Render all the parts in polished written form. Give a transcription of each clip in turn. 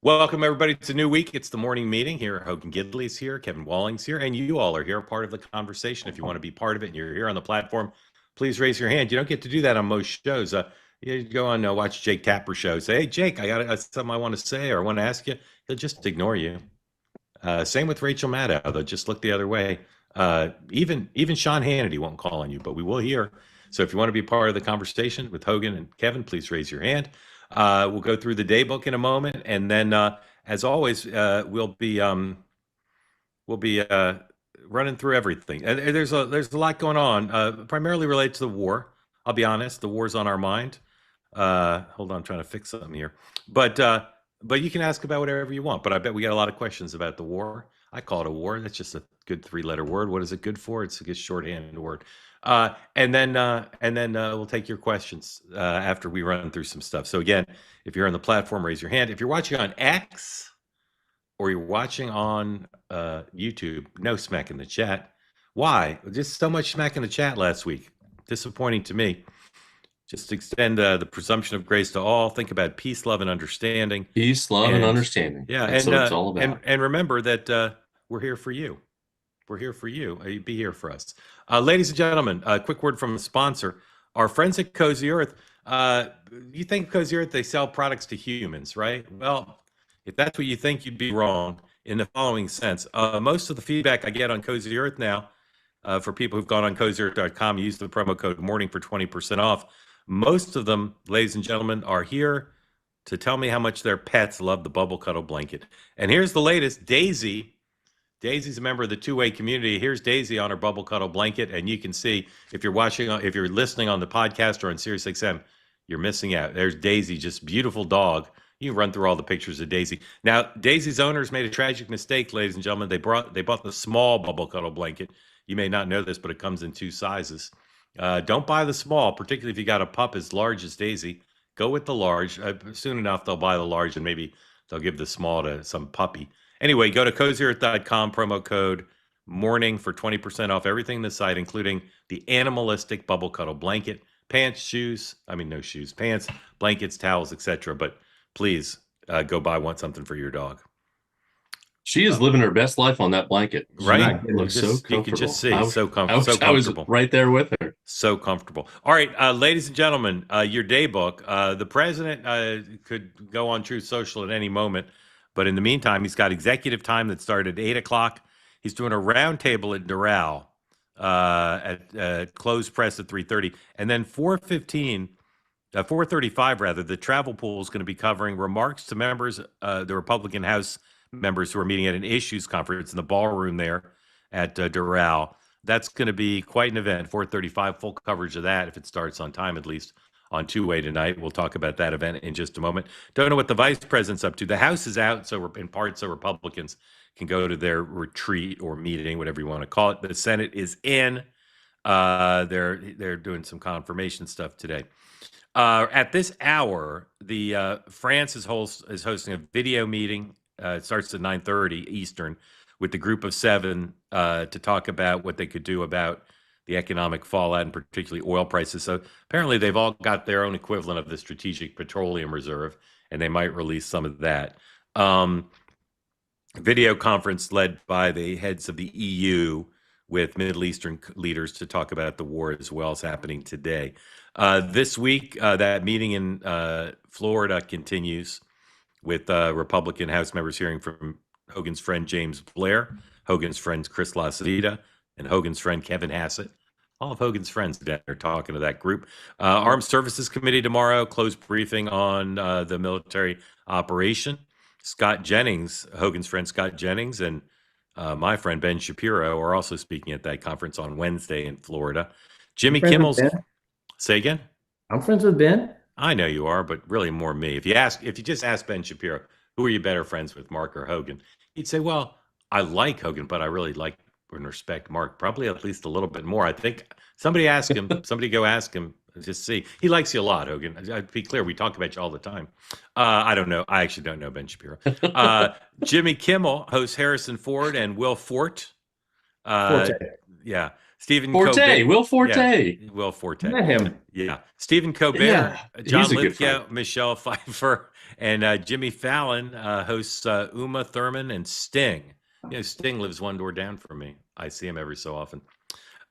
Welcome, everybody, to a new week. It's the morning meeting here. Hogan Gidley's here, Kevin Walling's here, and you all are here, part of the conversation. If you want to be part of it and you're here on the platform, please raise your hand. You don't get to do that on most shows. You go on, watch Jake Tapper show. Say, hey, Jake, I got something I want to say or I want to ask you. He'll just ignore you. Same with Rachel Maddow. They'll just look the other way. Even Sean Hannity won't call on you, but we will hear. So if you want to be part of the conversation with Hogan and Kevin, please raise your hand. We'll go through the day book in a moment, and then, as always, we'll be running through everything. And there's a lot going on, primarily related to the war. I'll be honest, the war's on our mind. Hold on, I'm trying to fix something here. But you can ask about whatever you want. But I bet we got a lot of questions about the war. I call it a war. That's just a good three-letter word. What is it good for? It's a good shorthand word. And then we'll take your questions after we run through some stuff. So again, if you're on the platform, raise your hand. If you're watching on X or you're watching on YouTube, no smack in the chat. Why? Just so much smack in the chat last week. Disappointing to me. Just extend the presumption of grace to all. Think about peace, love, and understanding. Peace, love, and understanding. Yeah, That's what it's all about. And remember that we're here for you. We're here for you. Be here for us. Ladies and gentlemen, a quick word from a sponsor. Our friends at Cozy Earth. You think Cozy Earth, they sell products to humans, right? Well, if that's what you think, you'd be wrong in the following sense. Most of the feedback I get on Cozy Earth now, for people who've gone on CozyEarth.com, use the promo code MORNING for 20% off. Most of them, ladies and gentlemen, are here to tell me how much their pets love the bubble cuddle blanket. And here's the latest. Daisy's a member of the two-way community. Here's Daisy on her bubble cuddle blanket, and you can see if you're listening on the podcast or on SiriusXM, you're missing out. There's Daisy, just beautiful dog. You can run through all the pictures of Daisy. Now, Daisy's owners made a tragic mistake, ladies and gentlemen. They bought the small bubble cuddle blanket. You may not know this, but it comes in two sizes. Don't buy the small, particularly if you got a pup as large as Daisy. Go with the large. Soon enough, they'll buy the large, and maybe they'll give the small to some puppy. Anyway, go to CozyEarth.com, promo code MORNING for 20% off everything in the site, including the animalistic bubble cuddle blanket, pants, pants, blankets, towels, etc. But please go buy something for your dog. She is living her best life on that blanket. Right? It looks so comfortable. You can just see. So comfortable. I was right there with her. So comfortable. All right, ladies and gentlemen, your day book. The president could go on Truth Social at any moment. But in the meantime, he's got executive time that started at 8 o'clock. He's doing a roundtable at Doral at closed press at 3:30. And then 4:35 rather, the travel pool is going to be covering remarks to members, the Republican House members who are meeting at an issues conference in the ballroom there at Doral. That's going to be quite an event. 4:35, full coverage of that if it starts on time, at least on two-way tonight. We'll talk about that event in just a moment. Don't know what the vice president's up to. The House is out, so Republicans can go to their retreat or meeting, whatever you want to call it. The Senate is in. They're doing some confirmation stuff today. At this hour, the France is hosting a video meeting. It starts at 9:30 Eastern with the group of seven to talk about what they could do about the economic fallout and particularly oil prices. So apparently they've all got their own equivalent of the Strategic Petroleum Reserve, and they might release some of that. Video conference led by the heads of the EU with Middle Eastern leaders to talk about the war as well is happening today. This week, that meeting in Florida continues with Republican House members hearing from Hogan's friend James Blair, Hogan's friend Chris LaCivita, and Hogan's friend Kevin Hassett. All of Hogan's friends are talking to that group. Armed Services Committee tomorrow, closed briefing on the military operation. Scott Jennings, Hogan's friend Scott Jennings, and my friend Ben Shapiro are also speaking at that conference on Wednesday in Florida. Jimmy Kimmel's. Say again? I'm friends with Ben. I know you are, but really more me. If you just ask Ben Shapiro, who are you better friends with, Mark or Hogan? He'd say, well, I like Hogan, but I really like and respect Mark probably at least a little bit more. I think somebody ask him, somebody go ask him, just see. He likes you a lot, Hogan. I'd be clear, we talk about you all the time. I don't know. I actually don't know Ben Shapiro. Jimmy Kimmel hosts Harrison Ford and Will Forte. Yeah. Stephen Forte, Colbert. Will Yeah, Forte. Will Forte. Met him. Yeah. Stephen Colbert, Yeah, John he's a good friend. Lithgow, Michelle Pfeiffer, and Jimmy Fallon hosts Uma Thurman and Sting. You know, Sting lives one door down from me. I see him every so often.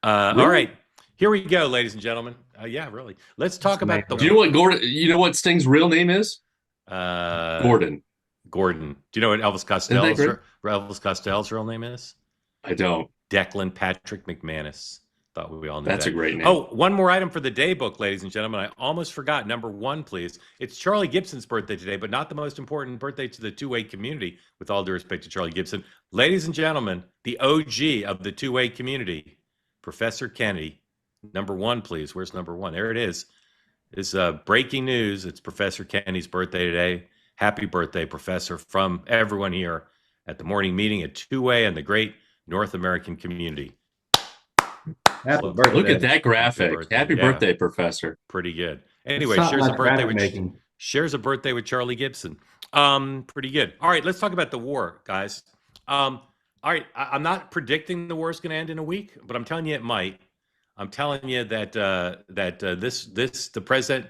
All Really? right. Here we go, ladies and gentlemen. Yeah, really. Let's talk about the. Do you know what Gordon? You know what Sting's real name is? Gordon. Gordon. Do you know what Isn't that great? Elvis Costello's real name is? I don't. Declan Patrick McManus. Thought we all knew That's that. a great name. Oh, one more item for the day book, ladies and gentlemen. I almost forgot. Number one, please. It's Charlie Gibson's birthday today, but not the most important birthday to the two-way community, with all due respect to Charlie Gibson. Ladies and gentlemen, the OG of the two-way community, Professor Kennedy. Number one, please. Where's number one? There it is. It's breaking news. It's Professor Kennedy's birthday today. Happy birthday, Professor, from everyone here at the morning meeting at two-way and the great North American community. Happy birthday. Look at that graphic. Happy birthday, Professor. Pretty good. Anyway, It's shares not a birthday graphic with making. Charlie Gibson. Pretty good. All right, let's talk about the war, guys. All right, I'm not predicting the war is going to end in a week, but I'm telling you it might. I'm telling you that the president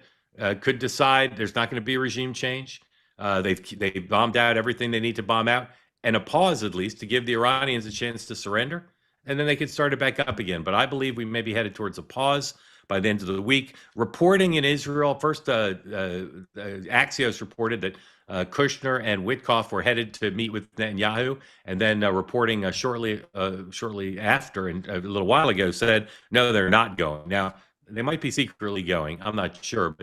could decide there's not going to be a regime change. They've bombed out everything they need to bomb out, and a pause at least to give the Iranians a chance to surrender, and then they could start it back up again. But I believe we may be headed towards a pause by the end of the week. Reporting in Israel, first Axios reported that Kushner and Witkoff were headed to meet with Netanyahu, and then reporting shortly after, and a little while ago, said no, they're not going. Now they might be secretly going. I'm not sure,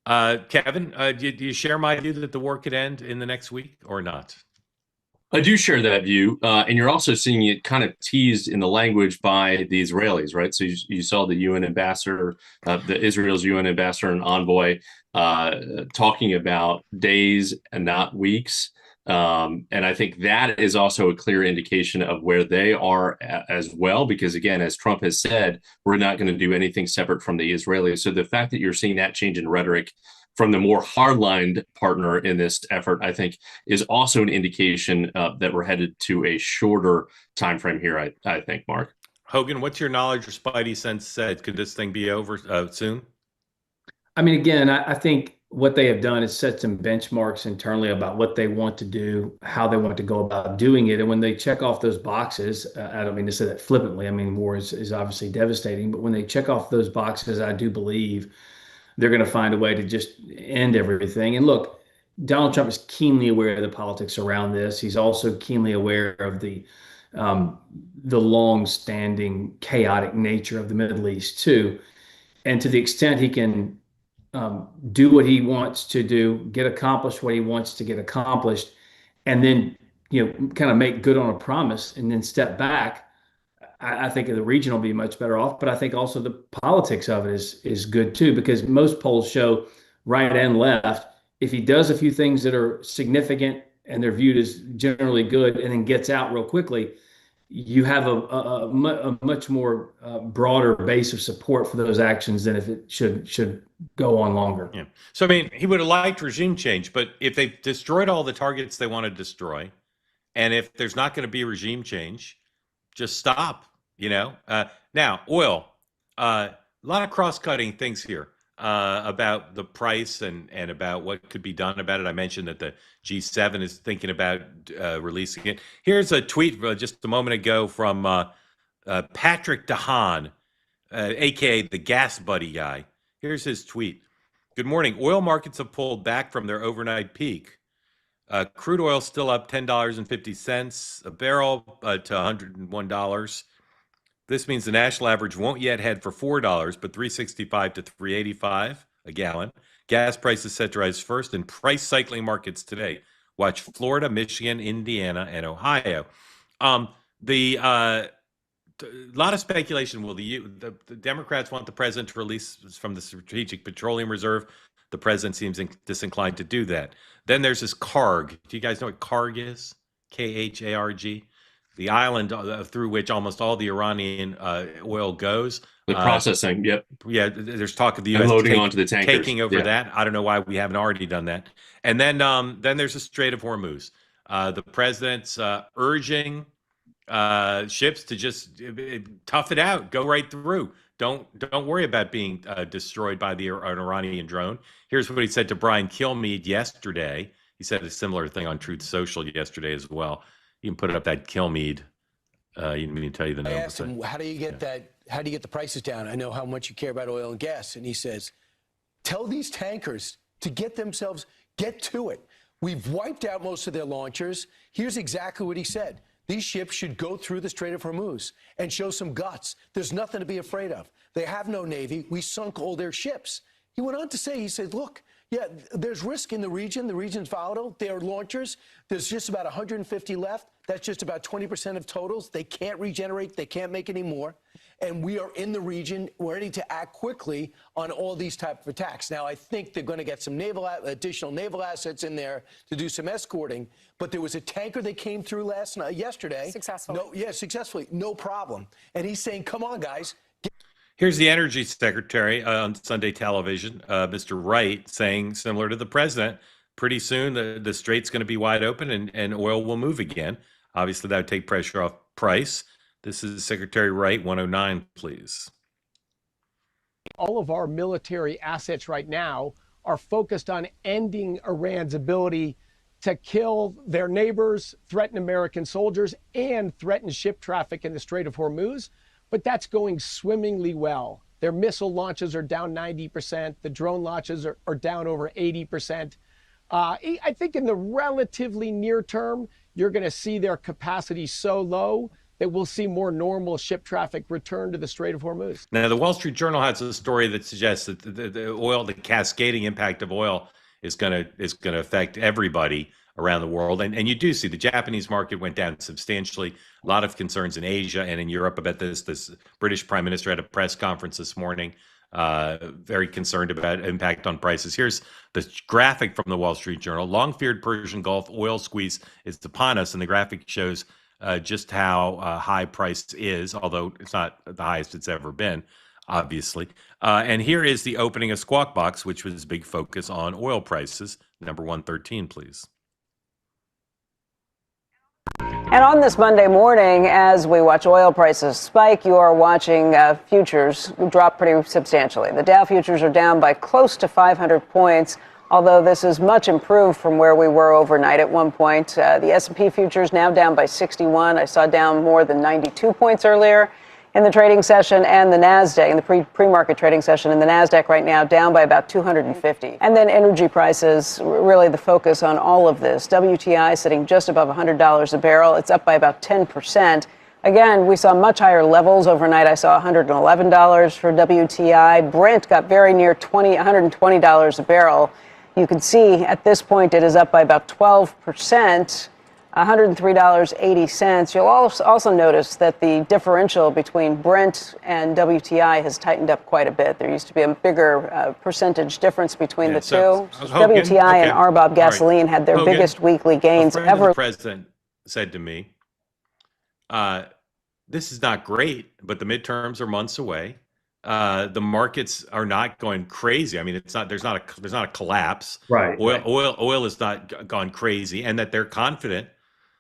but Kevin, do you share my view that the war could end in the next week or not? I do share that view, and you're also seeing it kind of teased in the language by the Israelis, right? So you saw the UN ambassador, Israel's UN ambassador and envoy, talking about days and not weeks. And I think that is also a clear indication of where they are as well, because again, as Trump has said, we're not going to do anything separate from the Israelis. So the fact that you're seeing that change in rhetoric from the more hardlined partner in this effort, I think, is also an indication that we're headed to a shorter time frame here. I think, Mark. Hogan, what's your knowledge or spidey sense said? Could this thing be over soon? I mean, again, I think what they have done is set some benchmarks internally about what they want to do, how they want to go about doing it. And when they check off those boxes, I don't mean to say that flippantly. I mean, war is obviously devastating, but when they check off those boxes, I do believe they're going to find a way to just end everything. And look, Donald Trump is keenly aware of the politics around this. He's also keenly aware of the long-standing chaotic nature of the Middle East too. And to the extent he can do what he wants to do, get accomplished what he wants to get accomplished, and then kind of make good on a promise and then step back, I think the region will be much better off, but I think also the politics of it is good too, because most polls show, right and left, if he does a few things that are significant and they're viewed as generally good and then gets out real quickly, you have a much more broader base of support for those actions than if it should go on longer. Yeah. So, I mean, he would have liked regime change, but if they've destroyed all the targets they want to destroy, and if there's not going to be regime change, just stop, Now, oil, a lot of cross-cutting things here about the price and about what could be done about it. I mentioned that the G7 is thinking about releasing it. Here's a tweet just a moment ago from Patrick DeHaan, a.k.a. the gas buddy guy. Here's his tweet. Good morning. Oil markets have pulled back from their overnight peak. Crude oil still up $10.50 a barrel to $101. This means the national average won't yet head for $4, but $3.65 to $3.85 a gallon. Gas prices set to rise first in price cycling markets today. Watch Florida, Michigan, Indiana, and Ohio. A lot of speculation. Will the Democrats want the president to release from the Strategic Petroleum Reserve? The president seems disinclined to do that. Then there's this Kharg. Do you guys know what Kharg is? Kharg. The island through which almost all the Iranian oil goes. The processing, yep. Yeah, there's talk of the U.S. loading onto the tankers. Taking over that. I don't know why we haven't already done that. And then there's the Strait of Hormuz. The president's urging ships to just tough it out, go right through. Don't worry about being destroyed by an Iranian drone. Here's what he said to Brian Kilmeade yesterday. He said a similar thing on Truth Social yesterday as well. You can put up that Kilmeade. You need me to tell you the number. I asked him, how do you get that? How do you get the prices down? I know how much you care about oil and gas. And he says, tell these tankers to get to it. We've wiped out most of their launchers. Here's exactly what he said. These ships should go through the Strait of Hormuz and show some guts. There's nothing to be afraid of. They have no navy. We sunk all their ships. He went on to say, he said, look, yeah, there's risk in the region. The region's volatile. There are launchers. There's just about 150 left. That's just about 20% of totals. They can't regenerate. They can't make any more. And we are in the region ready to act quickly on all these type of attacks. Now, I think they're going to get some additional naval assets in there to do some escorting. But there was a tanker that came through yesterday. Successfully. Successfully. No problem. And he's saying, come on, guys. Here's the Energy Secretary on Sunday television, Mr. Wright, saying, similar to the president, pretty soon the strait's going to be wide open and oil will move again. Obviously, that would take pressure off price. This is Secretary Wright, 109, please. All of our military assets right now are focused on ending Iran's ability to kill their neighbors, threaten American soldiers, and threaten ship traffic in the Strait of Hormuz. But that's going swimmingly well. Their missile launches are down 90%. The drone launches are down over 80%. I think in the relatively near term, you're going to see their capacity so low that we'll see more normal ship traffic return to the Strait of Hormuz. Now, the Wall Street Journal has a story that suggests that the cascading impact of oil is going to affect everybody around the world. And you do see the Japanese market went down substantially. A lot of concerns in Asia and in Europe about this. This British Prime Minister had a press conference this morning, very concerned about impact on prices. Here's the graphic from the Wall Street Journal. Long-feared Persian Gulf oil squeeze is upon us, and the graphic shows just how high price is, although it's not the highest it's ever been, obviously. And here is the opening of Squawk Box, which was a big focus on oil prices. Number 113, please. And on this Monday morning, as we watch oil prices spike, you are watching futures drop pretty substantially. The Dow futures are down by close to 500 points, although this is much improved from where we were overnight at one point. The S&P futures now down by 61. I saw down more than 92 points earlier in the trading session, and the NASDAQ, in the pre-market trading session, and the NASDAQ right now down by about 250. And then energy prices, really the focus on all of this. WTI sitting just above $100 a barrel. It's up by about 10%. Again, we saw much higher levels overnight. I saw $111 for WTI. Brent got very near $120 a barrel. You can see at this point it is up by about 12%. $103.80. You'll also notice that the differential between Brent and WTI has tightened up quite a bit. There used to be a bigger percentage difference between the two. WTI and RBOB gasoline had their biggest weekly gains ever. The president said to me, this is not great, but the midterms are months away. The markets are not going crazy. I mean, there's not a collapse. Right. Oil has not gone crazy, and that they're confident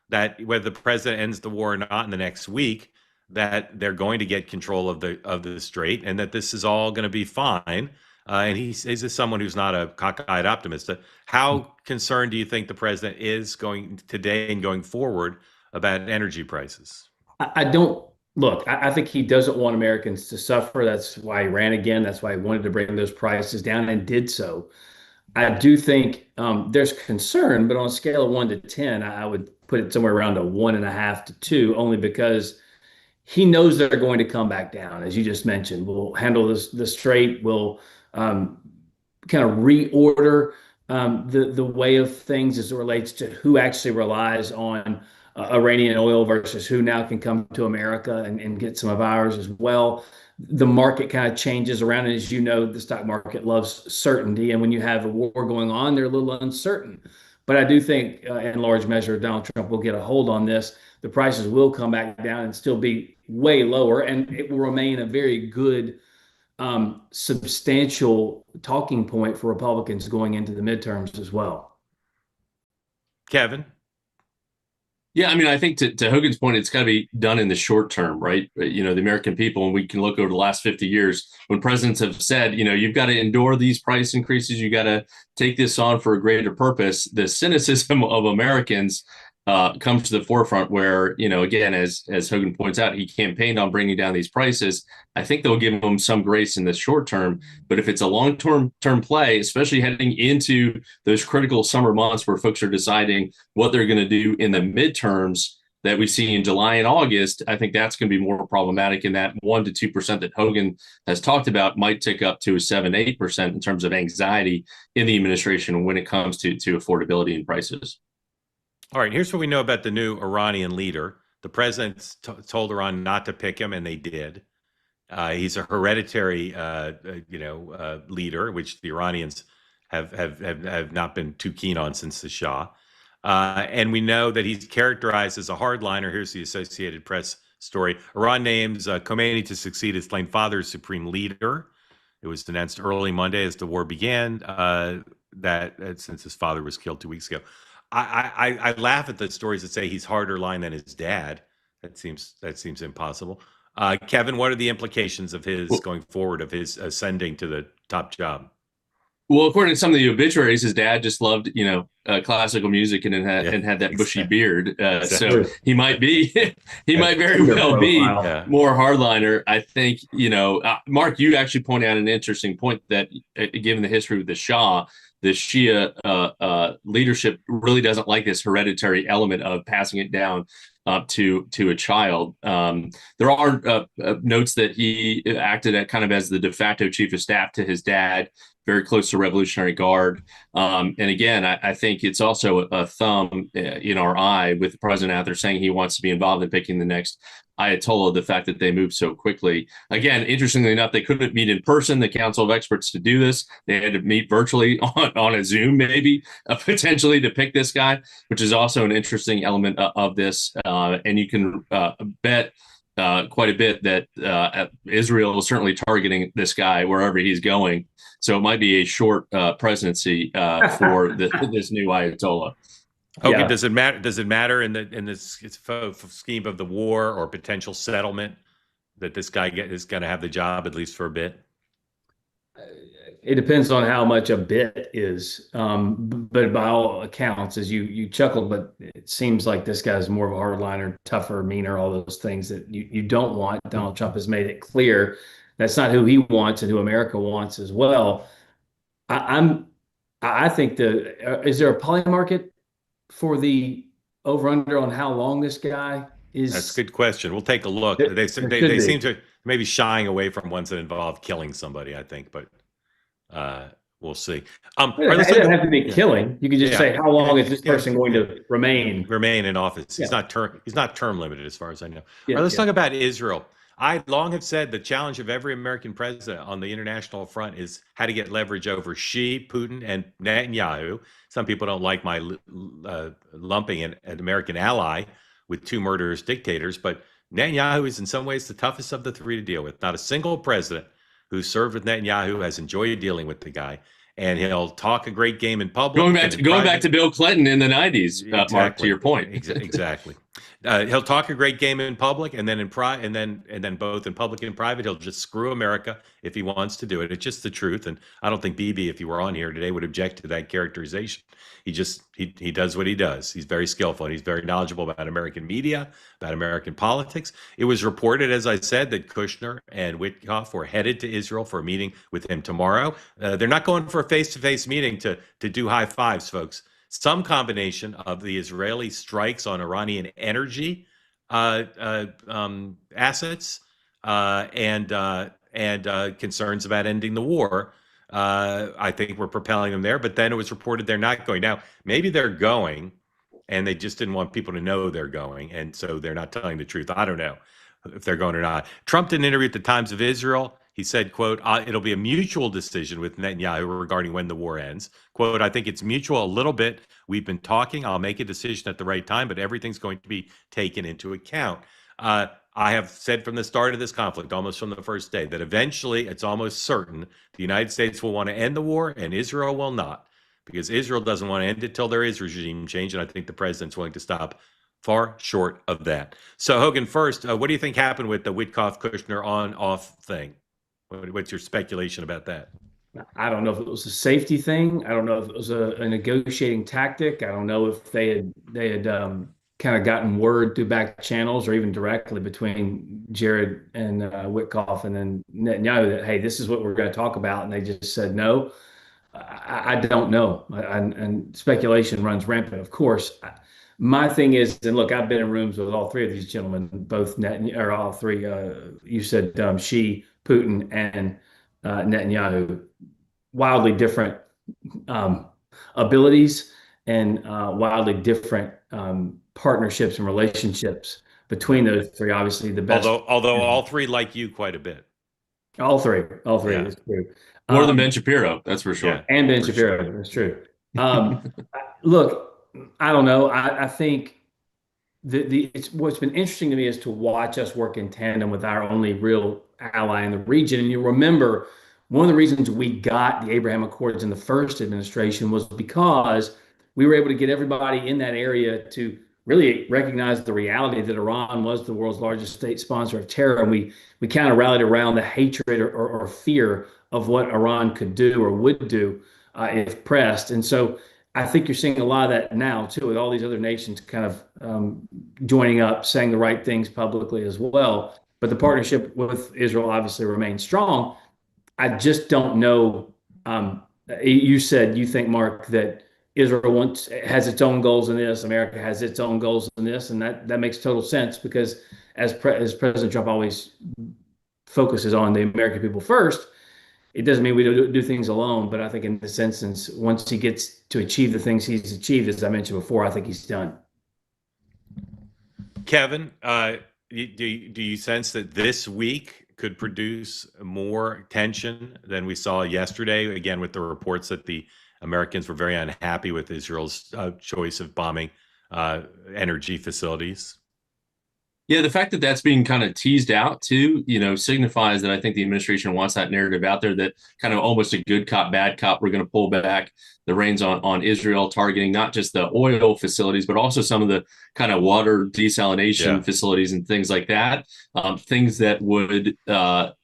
that whether the president ends the war or not in the next week, that they're going to get control of the strait, and that this is all going to be fine. And he's someone who's not a cockeyed optimist. How concerned do you think the president is going today and going forward about energy prices? I don't look. I think he doesn't want Americans to suffer. That's why he ran again. That's why he wanted to bring those prices down and did so. I do think there's concern, but on a scale of 1 to 10, I would put it somewhere around a 1.5 to 2, only because he knows they're going to come back down. As you just mentioned, we'll handle the strait. We'll kind of reorder the way of things as it relates to who actually relies on Iranian oil versus who now can come to America and get some of ours as well. The market kind of changes around. And as you know, the stock market loves certainty. And when you have a war going on, they're a little uncertain. But I do think in large measure, Donald Trump will get a hold on this. The prices will come back down and still be way lower. And it will remain a very good, substantial talking point for Republicans going into the midterms as well. Kevin? Yeah, I mean, I think to Hogan's point, it's got to be done in the short term, right? You know, the American people, and we can look over the last 50 years when presidents have said, you know, you've got to endure these price increases, you got to take this on for a greater purpose. The cynicism of Americans comes to the forefront where, you know, again, as Hogan points out, he campaigned on bringing down these prices. I think they'll give him some grace in the short term, but if it's a long-term play, especially heading into those critical summer months where folks are deciding what they're going to do in the midterms that we see in July and August, I think that's going to be more problematic. And that 1 to 2% that Hogan has talked about might tick up to 7-8% in terms of anxiety in the administration when it comes to affordability and prices. All right, here's what we know about the new Iranian leader. The president told Iran not to pick him, and they did. He's a hereditary, leader, which the Iranians have not been too keen on since the Shah. And we know that he's characterized as a hardliner. Here's the Associated Press story. Iran names Khomeini to succeed his slain father's supreme leader. It was announced early Monday as the war began since his father was killed 2 weeks ago. I laugh at the stories that say he's harder line than his dad. That seems impossible. Kevin, what are the implications of his going forward, of his ascending to the top job? Well, according to some of the obituaries, his dad just loved, classical music and had that bushy beard. So he might be, might very well be more hardliner. I think, Mark, you actually pointed out an interesting point that, given the history with the Shah, the Shia leadership really doesn't like this hereditary element of passing it down to a child. There are notes that he acted at kind of as the de facto chief of staff to his dad, very close to Revolutionary Guard. And again, I think it's also a thumb in our eye with the president out there saying he wants to be involved in picking the next Ayatollah, the fact that they moved so quickly. Again, interestingly enough, they couldn't meet in person, the Council of Experts, to do this. They had to meet virtually on a Zoom, maybe, potentially, to pick this guy, which is also an interesting element of this. And you can bet quite a bit that Israel is certainly targeting this guy wherever he's going. So it might be a short presidency for this new Ayatollah. Hogan, yeah. Does it matter? Does it matter in this scheme of the war or potential settlement that this guy is going to have the job at least for a bit? It depends on how much a bit is, but by all accounts, as you chuckled, but it seems like this guy's more of a hardliner, tougher, meaner, all those things that you don't want. Donald Trump has made it clear that's not who he wants and who America wants as well. I think is there a poly market for the over under on how long this guy is? That's a good question. We'll take a look. They seem to maybe shying away from ones that involve killing somebody, I think, but we'll see. It doesn't have to be killing. You can just say, how long is this person going to remain in office? Yeah. He's not term limited as far as I know. Yeah, all right, let's talk about Israel. I long have said the challenge of every American president on the international front is how to get leverage over Xi, Putin, and Netanyahu. Some people don't like my lumping an American ally with two murderous dictators, but Netanyahu is in some ways the toughest of the three to deal with. Not a single president who served with Netanyahu has enjoyed dealing with the guy. And he'll talk a great game in public. Going back to Bill Clinton in the 90s, exactly. Mark, to your point. Exactly. He'll talk a great game in public, and then and then both in public and private, he'll just screw America if he wants to do it. It's just the truth. And I don't think Bibi, if he were on here today, would object to that characterization. He does what he does. He's very skillful, and he's very knowledgeable about American media, about American politics. It was reported, as I said, that Kushner and Witkoff were headed to Israel for a meeting with him tomorrow. They're not going for a face-to-face meeting to do high fives, folks. Some combination of the Israeli strikes on Iranian energy assets and concerns about ending the war, I think we're propelling them there. But then it was reported they're not going. Now, maybe they're going, and they just didn't want people to know they're going, and so they're not telling the truth. I don't know if they're going or not. Trump did an interview at the Times of Israel. He said, quote, it'll be a mutual decision with Netanyahu regarding when the war ends. Quote, I think it's mutual a little bit. We've been talking. I'll make a decision at the right time, but everything's going to be taken into account. I have said from the start of this conflict, almost from the first day, that eventually it's almost certain the United States will want to end the war and Israel will not, because Israel doesn't want to end it till there is regime change. And I think the president's willing to stop far short of that. So Hogan, first, what do you think happened with the Witkoff-Kushner on-off thing? What's your speculation about that? I don't know if it was a safety thing. I don't know if it was a negotiating tactic. I don't know if they had kind of gotten word through back channels or even directly between Jared and Witkoff and then Netanyahu that, hey, this is what we're going to talk about, and they just said no. I don't know, and speculation runs rampant, of course. My thing is, and look, I've been in rooms with all three of these gentlemen, both or all three. You said Xi, Putin, and Netanyahu, wildly different abilities and wildly different partnerships and relationships between those three. Obviously, the best. Although all three like you quite a bit. All three, Yeah. is true. More than Ben Shapiro, that's for sure. Yeah, And Ben for Shapiro, sure. that's true. Look, I don't know. I think it's what's been interesting to me is to watch us work in tandem with our only real ally in the region. And you remember one of the reasons we got the Abraham Accords in the first administration was because we were able to get everybody in that area to really recognize the reality that Iran was the world's largest state sponsor of terror. And we kind of rallied around the hatred or fear of what Iran could do or would do if pressed. And so I think you're seeing a lot of that now, too, with all these other nations kind of joining up, saying the right things publicly as well. But the partnership with Israel obviously remains strong. I just don't know. You said you think, Mark, that Israel has its own goals in this, America has its own goals in this, and that makes total sense because as President Trump always focuses on the American people first, it doesn't mean we don't do things alone, but I think in this instance, once he gets to achieve the things he's achieved, as I mentioned before, I think he's done. Kevin, do you sense that this week could produce more tension than we saw yesterday? Again, with the reports that the Americans were very unhappy with Israel's choice of bombing energy facilities. Yeah, the fact that that's being kind of teased out too, signifies that I think the administration wants that narrative out there that kind of almost a good cop, bad cop. We're going to pull back the reins on Israel, targeting not just the oil facilities, but also some of the kind of water desalination facilities and things like that. Things that would,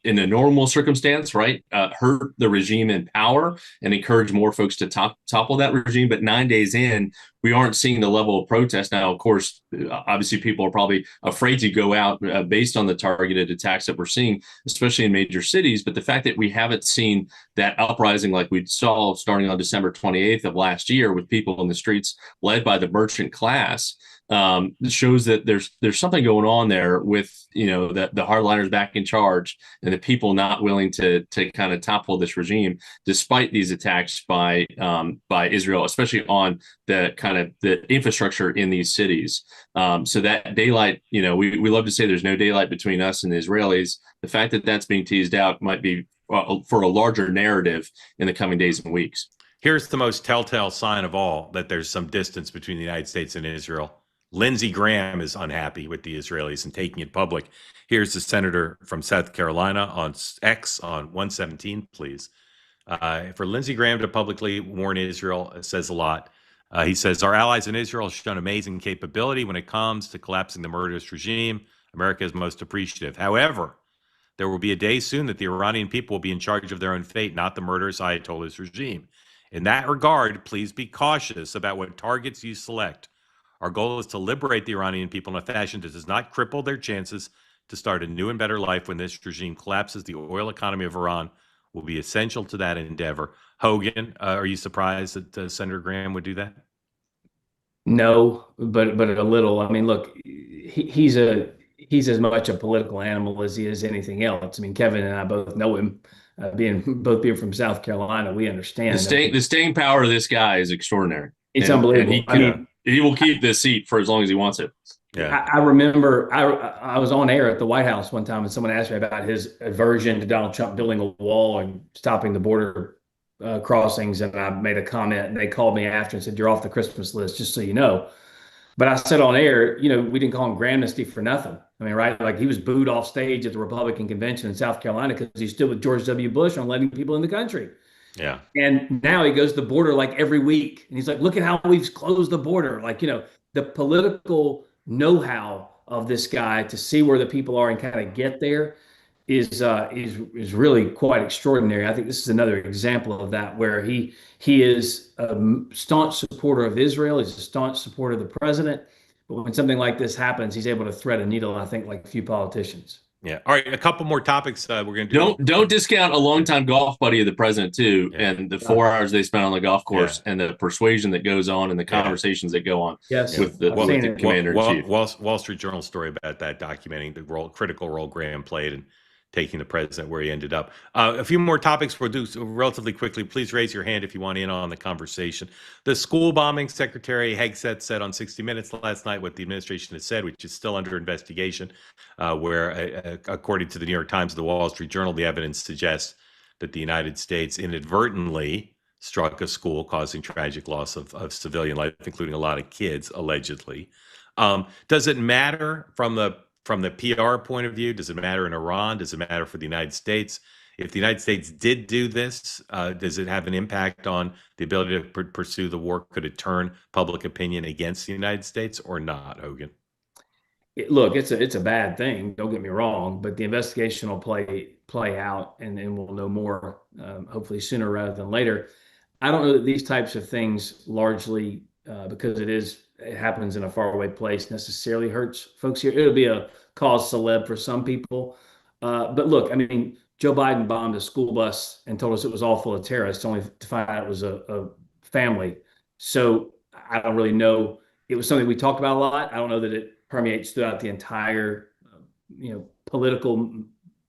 in a normal circumstance, right, hurt the regime in power and encourage more folks to topple that regime. But 9 days in, we aren't seeing the level of protest. Now, of course, obviously people are probably afraid to go out based on the targeted attacks that we're seeing, especially in major cities. But the fact that we haven't seen that uprising like we saw starting on December 28th of last year with people in the streets led by the merchant class shows that there's something going on there with the hardliners back in charge and the people not willing to kind of topple this regime despite these attacks by Israel, especially on the kind of the infrastructure in these cities. So that daylight, we love to say there's no daylight between us and the Israelis. The fact that that's being teased out might be for a larger narrative in the coming days and weeks. Here's the most telltale sign of all that there's some distance between the United States and Israel. Lindsey Graham is unhappy with the Israelis and taking it public. Here's the senator from South Carolina on X on 117, please. For Lindsey Graham to publicly warn Israel says a lot. He says, our allies in Israel have shown amazing capability when it comes to collapsing the murderous regime. America is most appreciative. However, there will be a day soon that the Iranian people will be in charge of their own fate, not the murderous Ayatollah's regime. In that regard, please be cautious about what targets you select. Our goal is to liberate the Iranian people in a fashion that does not cripple their chances to start a new and better life when this regime collapses. The oil economy of Iran will be essential to that endeavor. Hogan, are you surprised that Senator Graham would do that? No, but a little. I mean, look, he's as much a political animal as he is anything else. I mean, Kevin and I both know him. Being from South Carolina, we understand the staying power of this guy is extraordinary. It's unbelievable. He will keep this seat for as long as he wants it. Yeah, I remember I was on air at the White House one time, and someone asked me about his aversion to Donald Trump building a wall and stopping the border crossings, and I made a comment, and they called me after and said, "You're off the Christmas list, just so you know." But I said on air, we didn't call him Gramnesty for nothing. I mean, right? Like he was booed off stage at the Republican convention in South Carolina because he stood with George W. Bush on letting people in the country. Yeah. And now he goes to the border like every week. And he's like, look at how we've closed the border. Like, the political know-how of this guy to see where the people are and kind of get there is really quite extraordinary. I think this is another example of that, where he is a staunch supporter of Israel. He's a staunch supporter of the president. But when something like this happens, he's able to thread a needle, I think, like a few politicians. Yeah. All right. A couple more topics. We're going to do. Don't discount a longtime golf buddy of the president too, Yeah. and the 4 hours they spent on the golf course, and the persuasion that goes on, and the Yeah. conversations that go on Yes. with the, I've with seen the it. commander in chief. Wall Street Journal story about that, documenting the critical role Graham played in taking the president where he ended up. A few more topics we'll do relatively quickly. Please raise your hand if you want in on the conversation. The school bombing, Secretary Hegseth said on 60 Minutes last night what the administration has said, which is still under investigation, where, according to the New York Times and the Wall Street Journal, the evidence suggests that the United States inadvertently struck a school, causing tragic loss of civilian life, including a lot of kids, allegedly. Does it matter from the PR point of view? Does it matter in Iran? Does it matter for the United States? If the United States did do this, does it have an impact on the ability to pursue the war? Could it turn public opinion against the United States or not, Hogan? Look, it's a bad thing. Don't get me wrong, but the investigation will play out, and then we'll know more, hopefully sooner rather than later. I don't know that these types of things largely, because it happens in a faraway place, necessarily hurts folks here. It'll be a cause celeb for some people. But look, I mean, Joe Biden bombed a school bus and told us it was all full of terrorists, only to find out it was a family. So I don't really know. It was something we talked about a lot. I don't know that it permeates throughout the entire, political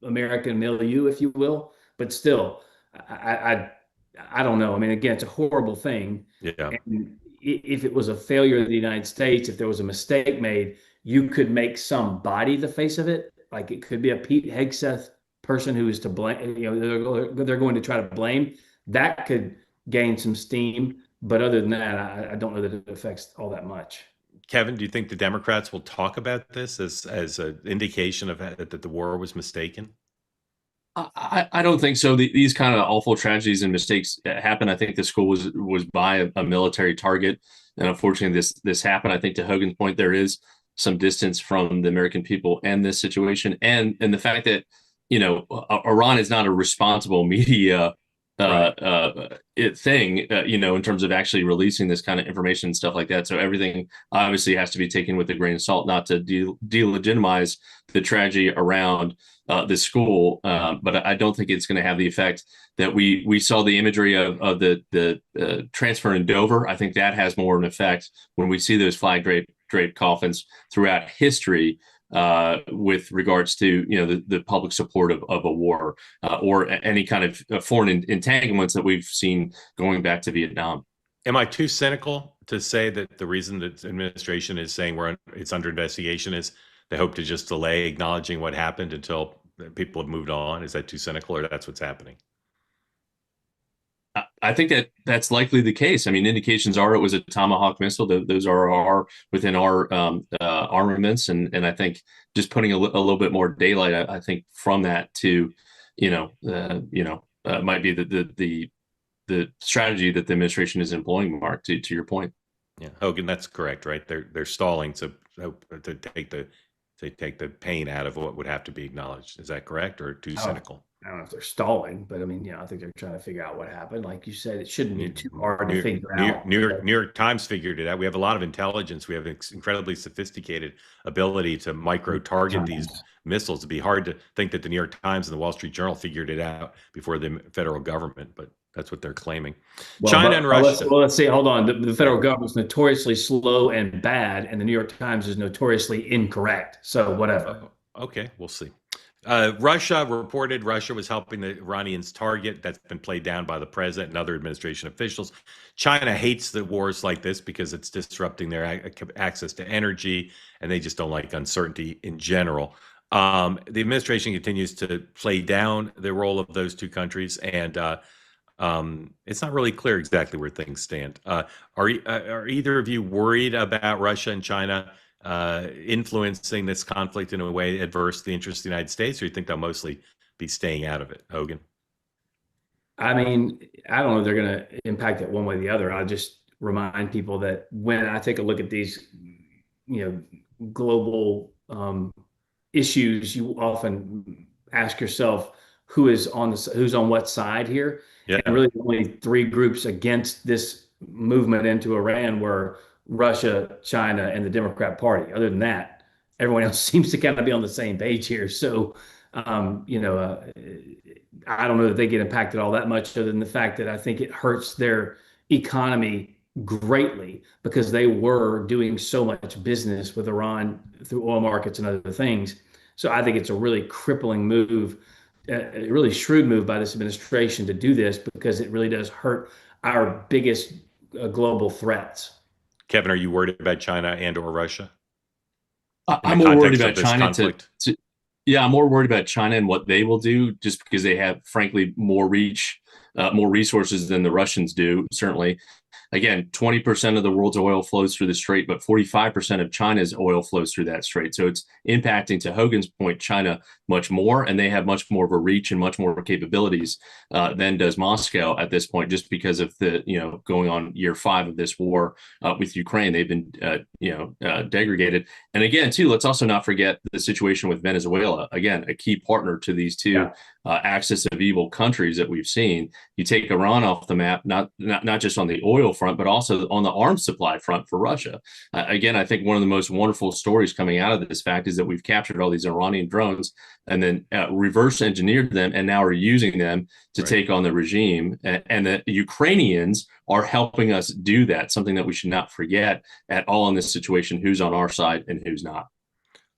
American milieu, if you will. But still, I don't know. I mean, again, it's a horrible thing. Yeah. And if it was a failure of the United States, if there was a mistake made, you could make somebody the face of it. Like it could be a Pete Hegseth person who is to blame. They're going to try to blame. That could gain some steam. But other than that, I don't know that it affects all that much. Kevin, do you think the Democrats will talk about this as an indication of that the war was mistaken? I don't think so. These kind of awful tragedies and mistakes happen. I think the school was by a military target, and unfortunately, this happened. I think to Hogan's point, there is some distance from the American people and this situation, and the fact that Iran is not a responsible media thing, in terms of actually releasing this kind of information and stuff like that. So everything obviously has to be taken with a grain of salt, not to delegitimize the tragedy around the school. But I don't think it's going to have the effect that we saw the imagery of the transfer in Dover. I think that has more of an effect when we see those flag draped coffins throughout history. With regards to the public support of a war or any kind of foreign entanglements that we've seen going back to Vietnam. Am I too cynical to say that the reason that the administration is saying it's under investigation is they hope to just delay acknowledging what happened until people have moved on? Is that too cynical, or that's what's happening? I think that's likely the case. I mean, indications are it was a Tomahawk missile. Those are within our armaments, and I think just putting a little bit more daylight, I think from that to, might be the strategy that the administration is employing. Mark, to your point. Yeah, Hogan, that's correct, right? They're stalling to take the pain out of what would have to be acknowledged. Is that correct, or too cynical? I don't know if they're stalling, but I mean, I think they're trying to figure out what happened. Like you said, it shouldn't be too hard to figure out. New York Times figured it out. We have a lot of intelligence. We have an incredibly sophisticated ability to micro-target these missiles. It'd be hard to think that the New York Times and the Wall Street Journal figured it out before the federal government, but that's what they're claiming. China and Russia. Let's see. Hold on. The federal government is notoriously slow and bad, and the New York Times is notoriously incorrect. So whatever. Okay, we'll see. Russia was helping the Iranians target. That's been played down by the president and other administration officials. China hates the wars like this because it's disrupting their access to energy, and they just don't like uncertainty in general. The administration continues to play down the role of those two countries, and it's not really clear exactly where things stand. Are either of you worried about Russia and China influencing this conflict in a way adverse to the interests of the United States, or you think they'll mostly be staying out of it? Hogan? I mean, I don't know if they're going to impact it one way or the other. I'll just remind people that when I take a look at these, global issues, you often ask yourself who's on what side here. Yeah. And really, only three groups against this movement into Iran were Russia, China, and the Democrat Party. Other than that, everyone else seems to kind of be on the same page here. So, I don't know that they get impacted all that much, other than the fact that I think it hurts their economy greatly because they were doing so much business with Iran through oil markets and other things. So I think it's a really crippling move, a really shrewd move by this administration to do this because it really does hurt our biggest global threats. Kevin, are you worried about China and or Russia? I'm more worried about this China conflict? yeah, I'm more worried about China and what they will do, just because they have, frankly, more reach, more resources than the Russians do, certainly. Again, 20% of the world's oil flows through the strait, but 45% of China's oil flows through that strait. So it's impacting, to Hogan's point, China much more, and they have much more of a reach and much more capabilities than does Moscow at this point, just because of the, going on year 5 of this war with Ukraine. They've been, degraded. And again, too, let's also not forget the situation with Venezuela. Again, a key partner to these two axis of evil countries that we've seen. You take Iran off the map, not just on the oil front, but also on the arms supply front for Russia. Again, I think one of the most wonderful stories coming out of this fact is that we've captured all these Iranian drones and then reverse engineered them, and now are using them to take on the regime. And the Ukrainians are helping us do that, something that we should not forget at all in this situation, who's on our side and who's not.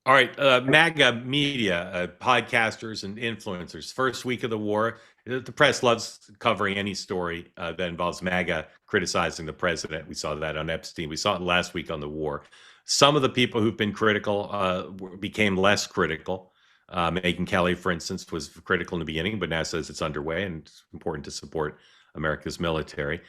All right, MAGA media, podcasters and influencers. First week of the war, the press loves covering any story that involves MAGA criticizing the president. We saw that on Epstein. We saw it last week on the war. Some of the people who've been critical became less critical. Megyn Kelly, for instance, was critical in the beginning, but now says it's underway and it's important to support America's military.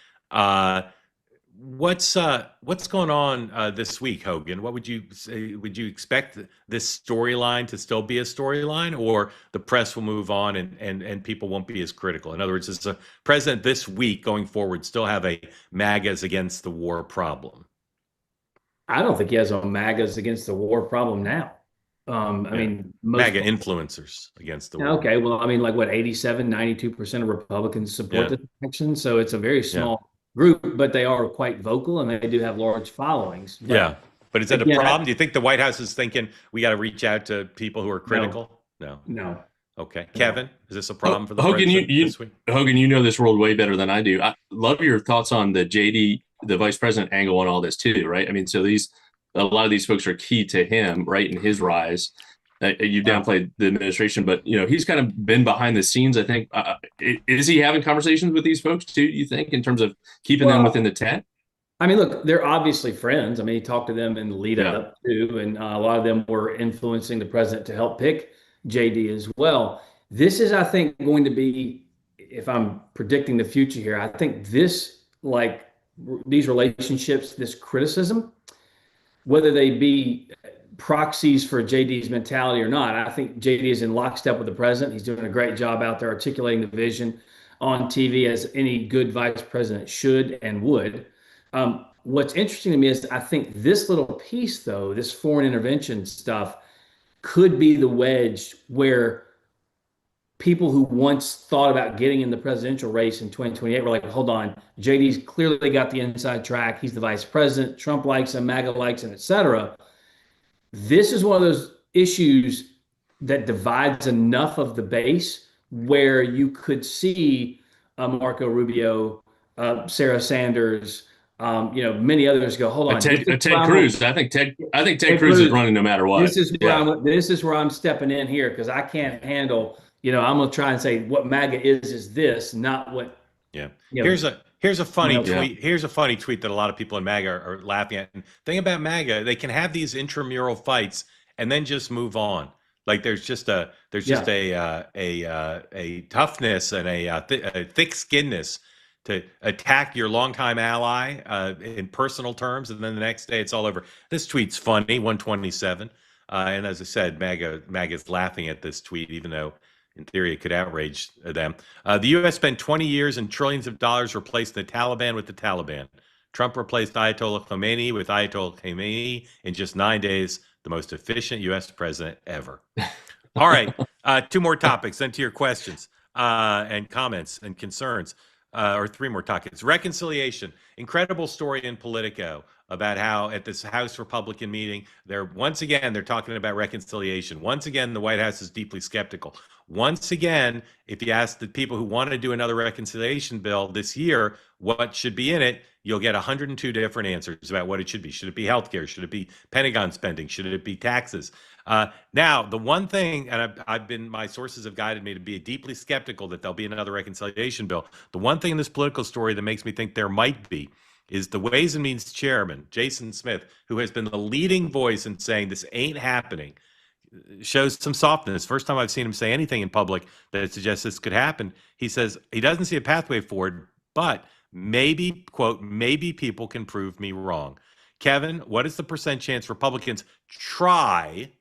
What's going on this week, Hogan? What would you say? Would you expect this storyline to still be a storyline, or the press will move on and people won't be as critical? In other words, is the president this week going forward still have a MAGAs against the war problem? I don't think he has a MAGAs against the war problem now. I mean, MAGA influencers against the war. Okay, well, I mean, like what, 87, 92% of Republicans support the election. So it's a very small group, but they are quite vocal and they do have large followings. But, but is that a problem? Do you think the White House is thinking we got to reach out to people who are critical? No. Okay. Kevin, is this a problem for the president this week? Hogan, you know this world way better than I do. I love your thoughts on the JD, the vice president angle on all this too, right? I mean, so a lot of these folks are key to him, right, in his rise. You downplayed the administration, but he's kind of been behind the scenes. I think is he having conversations with these folks too? Do you think, in terms of keeping them within the tent? I mean, look, they're obviously friends. I mean, he talked to them in the lead up too, and a lot of them were influencing the president to help pick JD as well. This is, I think, going to be, if I'm predicting the future here, I think this, like these relationships, this criticism, whether they be proxies for JD's mentality or not, I think JD is in lockstep with the president. He's doing a great job out there articulating the vision on TV, as any good vice president should and would. What's interesting to me is I think this little piece, though, this foreign intervention stuff, could be the wedge where people who once thought about getting in the presidential race in 2028 were like, hold on, JD's clearly got the inside track. He's the vice president. Trump likes him, MAGA likes him, et cetera. This is one of those issues that divides enough of the base where you could see Marco Rubio, Sarah Sanders, many others go, hold on. Ted Cruz. I think Ted Cruz is running no matter what. This is where I'm stepping in here, because I can't handle, I'm going to try and say what MAGA is this, not what. Yeah. Here's a funny tweet. Here's a funny tweet that a lot of people in MAGA are laughing at. And the thing about MAGA, they can have these intramural fights and then just move on. Like there's just a toughness and a thick-skinnedness to attack your longtime ally in personal terms, and then the next day it's all over. This tweet's funny, 127, and as I said, MAGA's laughing at this tweet, even though in theory it could outrage them. The U.S. spent 20 years and trillions of dollars replacing the Taliban with the Taliban. Trump replaced Ayatollah Khomeini with Ayatollah Khomeini in just 9 days. the most efficient U.S. president ever. All right, two more topics, then to your questions and comments and concerns, or three more topics. Reconciliation. Incredible story in Politico about how at this House Republican meeting, they're talking about reconciliation. Once again, the White House is deeply skeptical. Once again, if you ask the people who want to do another reconciliation bill this year, what should be in it, you'll get 102 different answers about what it should be. Should it be healthcare? Should it be Pentagon spending? Should it be taxes? Now, the one thing, and my sources have guided me to be deeply skeptical that there'll be another reconciliation bill. The one thing in this political story that makes me think there might be is the Ways and Means chairman, Jason Smith, who has been the leading voice in saying this ain't happening, shows some softness. First time I've seen him say anything in public that suggests this could happen. He says he doesn't see a pathway forward, but maybe, quote, maybe people can prove me wrong. Kevin, what is the percent chance Republicans try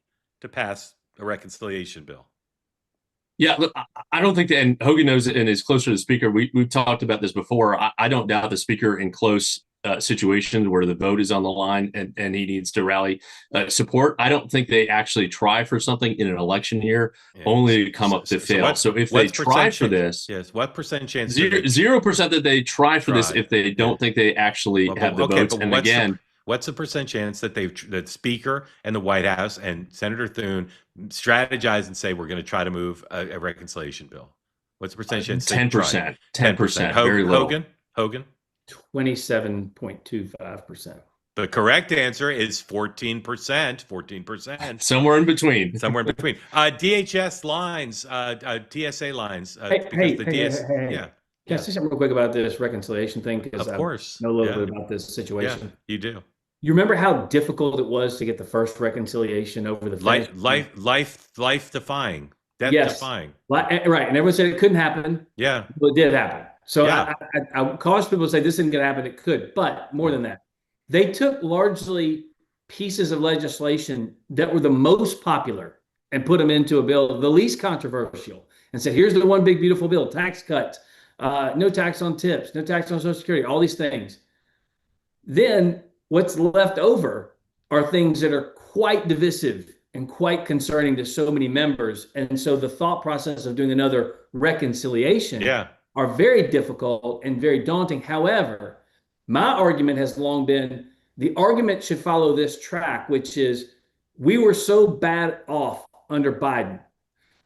to pass a reconciliation bill? Yeah, look, I don't think that, and Hogan knows it and is closer to the speaker. We've talked about this before. I don't doubt the speaker in close situations where the vote is on the line and he needs to rally support. I don't think they actually try for something in an election year, only to come up to fail. So if they try for this, yes, what percent chance? 0% that they try for this if they don't think they actually have the votes. And again, what's the percent chance that that Speaker and the White House and Senator Thune strategize and say we're going to try to move a reconciliation bill? What's the percent chance? 10%. 10%. Very low. Hogan. 27.25%. The correct answer is 14%. 14%. Somewhere in between. Somewhere in between. DHS lines, TSA lines. Hey. Yeah. Can I say something real quick about this reconciliation thing? Because of course. I know a little bit about this situation. Yeah, you do. You remember how difficult it was to get the first reconciliation over the finish? Life defying, death defying. Right, and everyone said it couldn't happen. Yeah, but it did happen. So yeah. I cause people to say this isn't going to happen. It could, but more than that, they took largely pieces of legislation that were the most popular and put them into a bill, the least controversial, and said, "Here's the one big beautiful bill: tax cuts, no tax on tips, no tax on Social Security, all these things." Then what's left over are things that are quite divisive and quite concerning to so many members. And so the thought process of doing another reconciliation are very difficult and very daunting. However, my argument has long been the argument should follow this track, which is we were so bad off under Biden.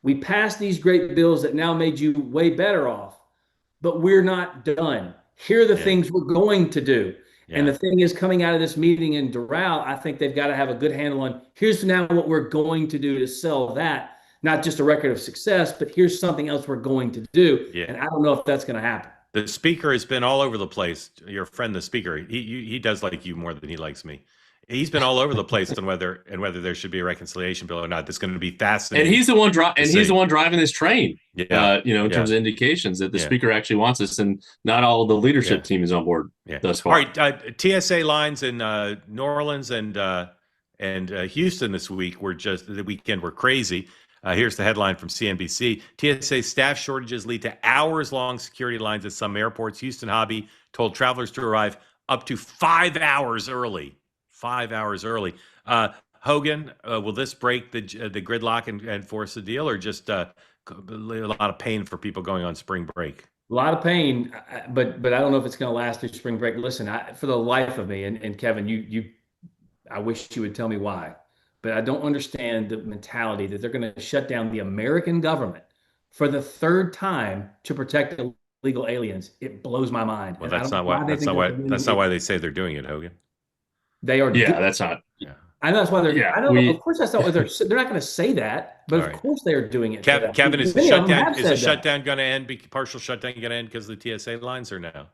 We passed these great bills that now made you way better off, but we're not done. Here are the things we're going to do. And the thing is, coming out of this meeting in Doral, I think they've got to have a good handle on here's now what we're going to do to sell that, not just a record of success, but here's something else we're going to do. Yeah. And I don't know if that's going to happen. The speaker has been all over the place. Your friend, the speaker, he does like you more than he likes me. He's been all over the place on whether there should be a reconciliation bill or not. That's going to be fascinating. And he's the one driving this train. In terms of indications that the speaker actually wants this, and not all the leadership team is on board thus far. All right, TSA lines in New Orleans and Houston this week were crazy. Here's the headline from CNBC. TSA staff shortages lead to hours-long security lines at some airports. Houston Hobby told travelers to arrive up to 5 hours early. 5 hours early. Hogan, will this break the gridlock and force a deal, or just a lot of pain for people going on spring break? A lot of pain, but I don't know if it's going to last through spring break. Listen, for the life of me, and Kevin, I wish you would tell me why, but I don't understand the mentality that they're going to shut down the American government for the third time to protect illegal aliens. It blows my mind. Well, that's not why they say they're doing it, Hogan. They are. That's not. Yeah. I know that's why they're. Yeah, I don't know. Of course, that's not what they're not going to say that, but of course they are doing it. Kevin, is the shutdown? Is the shutdown going to end? Partial shutdown going to end because the TSA lines are now?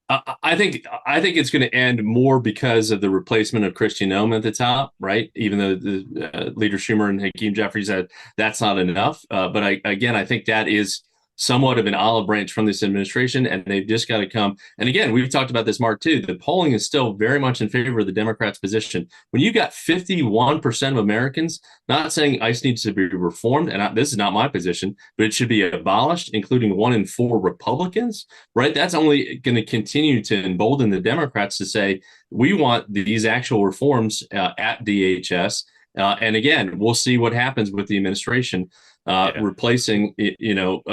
I think it's going to end more because of the replacement of Kristi Noem at the top, right? Even though the Leader Schumer and Hakeem Jeffries said that's not enough, but I think that is somewhat of an olive branch from this administration, and they've just got to come. And again, we've talked about this, Mark, too. The polling is still very much in favor of the Democrats' position. When you got 51% of Americans not saying ICE needs to be reformed, and this is not my position, but it should be abolished, including 1 in 4 Republicans, right? That's only going to continue to embolden the Democrats to say, we want these actual reforms at DHS. And again, we'll see what happens with the administration replacing, Kristi